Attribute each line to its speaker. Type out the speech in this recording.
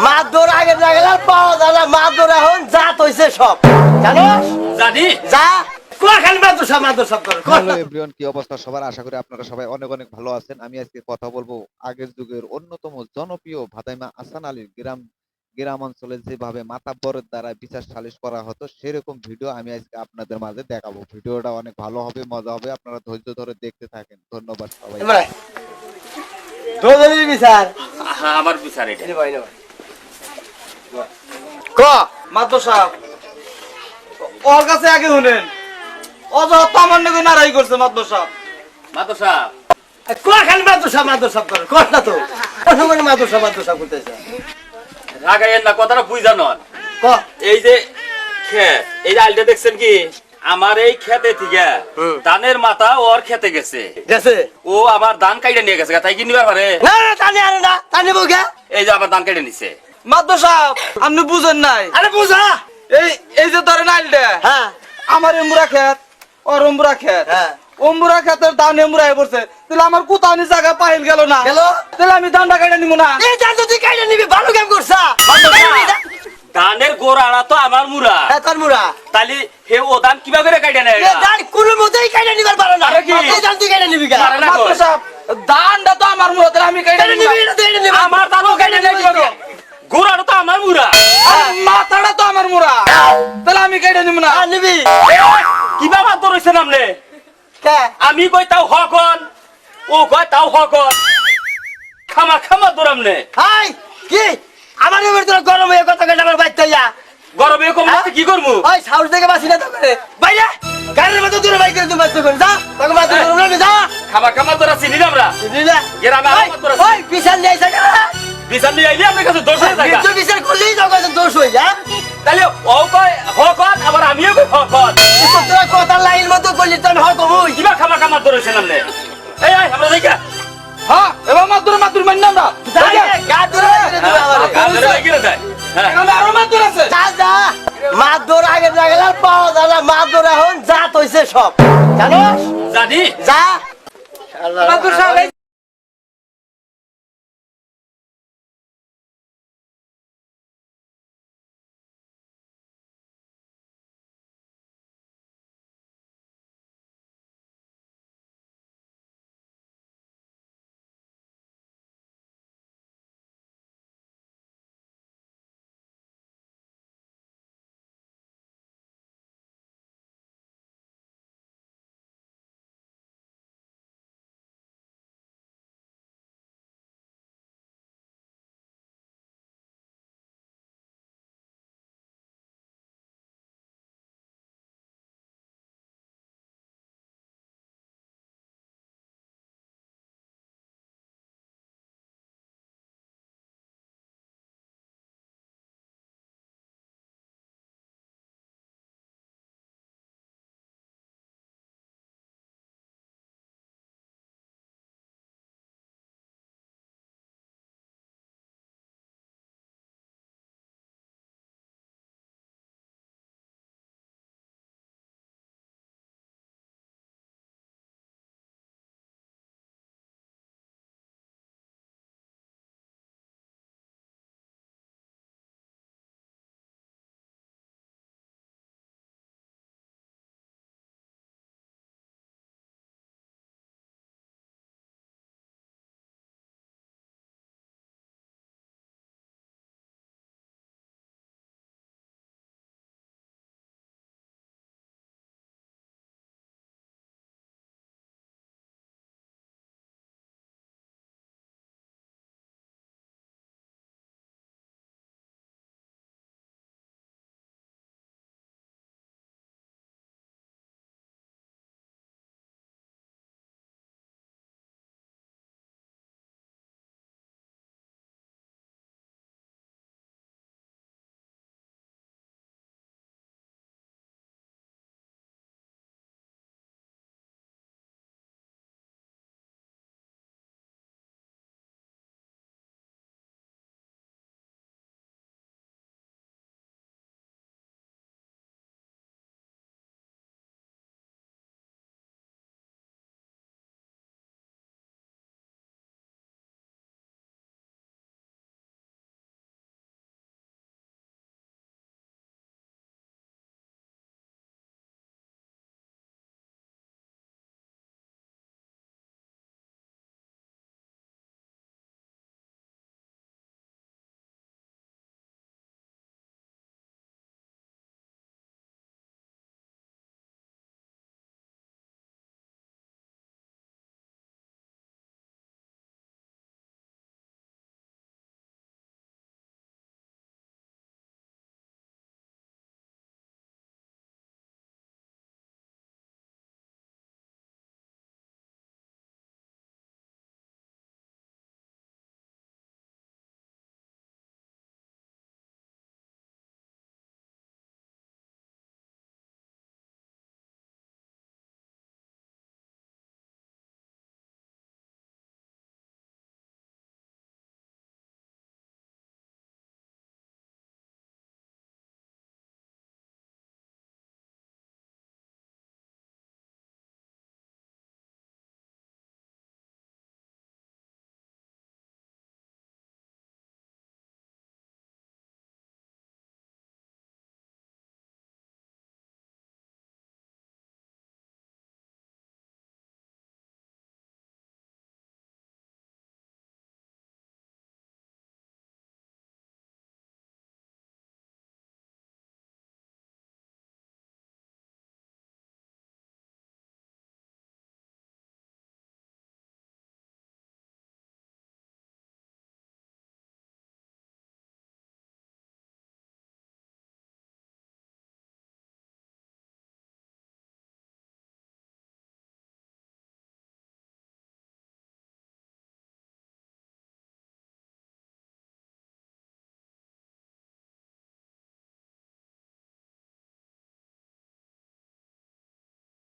Speaker 1: মাদুর আগে জায়গা পাওয়া যায় না, মাদুর এখন জাত হইছে সব, জানোস?
Speaker 2: জানি
Speaker 1: যা কোয়াখালী মাদ্রাসা করে।
Speaker 3: হ্যালো এভরিওয়ান, কি অবস্থা সবার? আশা করি আপনারা সবাই অনেক অনেক ভালো আছেন। আমি আজকে কথা বলবো আগের যুগের অন্যতম জনপ্রিয় ভাতাইমা আহসান আলীর গ্রাম অঞ্চলে যেভাবে মাতাব্বরের দ্বারা বিচার সালিশ করা হতো সেরকম ভিডিও আমি আজকে আপনাদের মাঝে দেখাবো। ভিডিওটা অনেক ভালো হবে, মজা হবে, আপনারা ধৈর্য ধরে দেখতে থাকেন। ধন্যবাদ সবাই।
Speaker 1: দোদলির বিচার
Speaker 2: হ্যাঁ আমার বিচার এটা
Speaker 1: এনে ভাই না ক
Speaker 4: মাত্র সাহেব ওর কাছে আগে শুনেন অযথা আমার নাকি নারাই করছে মাত্র সাহেব।
Speaker 2: মাতো সাহেব
Speaker 1: কোয়াখালী মাদ্রাসা করে কর না তো কোন মাদ্রাসা করতেছে
Speaker 2: রাগাইয়েন না, কথাটা বুঝা নন।
Speaker 1: ক
Speaker 2: এই যে ক্ষেত, এই যে আলটা দেখছেন কি, আমার এই খেতে থেকে ধানের মাথা ওর খেতে গেছে,
Speaker 1: গেছে
Speaker 2: ও আমার ধান কাইটে নিয়ে গেছে, তাই কি নিবার পারে?
Speaker 1: না না টানি আরে না টানি বউকে
Speaker 2: এই যে আমার ধান কাইটে নিছে।
Speaker 4: মাত্র সাহেব আপনি বুঝেন নাই,
Speaker 1: আরে বুঝা
Speaker 4: এই এই যে ধরেন আইলটা
Speaker 1: হ্যাঁ
Speaker 4: আমার এমুরা খেত ওর অম্বুরা খেত,
Speaker 1: হ্যাঁ
Speaker 4: অম্বুরা খেতের ধান এমুরাই পড়ছে, তাহলে আমার কোথাও জায়গা পাইল গেল না,
Speaker 1: গেল
Speaker 4: তাহলে আমি ধানটা কেটে নিব না।
Speaker 1: এই জান তুই কাইটা নিবি ভালো গেম করছা
Speaker 2: ধানের গোড়াটা তো আমার মুরা,
Speaker 1: হ্যাঁ তার মুরা
Speaker 2: তাহলে হে ও ধান কিবা করে কাইটে নেয়?
Speaker 1: এ জান কোন মতেই কাইটা নিবার পারে না
Speaker 2: আরে কি?
Speaker 1: এই জান তুই কাইটা নিবি কেন
Speaker 2: পারে না
Speaker 4: মাত্র
Speaker 2: কই?
Speaker 4: সাহেব ধানটা তো আমার মুরা, তাহলে আমি কেটে
Speaker 1: কাইটা
Speaker 4: নিব
Speaker 1: নিবি না তুই কাইটা নিবি
Speaker 2: আমার ধানও কাইটে নেয় কিভাবে? গোড়াটা তো আমার মুরা।
Speaker 4: মাথাটা তো আমার মুরা, তাহলে আমি কেটে নিব না।
Speaker 1: আর নিবি
Speaker 2: কিবা মাত্র রয়েছে নামলে,
Speaker 1: কে
Speaker 2: আমি কই তাও হকন, ও কয় তাও হকন, খামা দৌড়ামনে।
Speaker 1: হাই কি আমার এবার তোর গরম হয়ে কথা কেটে আমার বাইতে যা
Speaker 2: গরমে কম লাগতে কি করবো?
Speaker 1: ওই সাউন্ড থেকে বাসি না তো করে বাইরে গাড়ির মধ্যে দূরে বাইক করে তুমি বাচ্চা করে যা তোকে বাচ্চা করে না যা
Speaker 2: খামা দৌড়া চিনি না আমরা
Speaker 1: নিলে
Speaker 2: গ্রামে
Speaker 1: ওই
Speaker 2: আমার দৌড়া
Speaker 1: ওই বিশাল নিয়ে আইসা কেন
Speaker 2: বিশাল নিয়ে আইলে আপনার কাছে দোষ হয়ে যায়।
Speaker 1: বিদ্যুৎ বিশাল করলেই তো কাছে দোষ হয়ে যা
Speaker 2: তাহলে ও কয় হকন, আবার আমিও কই হকন,
Speaker 1: তোরা কথা লাইন মতো করলি তো আমি হয় কমই
Speaker 2: কিবা খামা দৌড়েছে নামলে। এই আমরা দেখা
Speaker 4: হ্যাঁ এবার মাত্র মান্য আমরা
Speaker 1: গা দূরে
Speaker 4: এখানে আরো মাত্র আছে।
Speaker 1: যা যা মাদুর আগে জায়গা পাওয়া যায় না, মাদুর এখন জাত হইছে সব, জানোস?
Speaker 2: জানি
Speaker 1: যা
Speaker 4: মাত্র সাহেব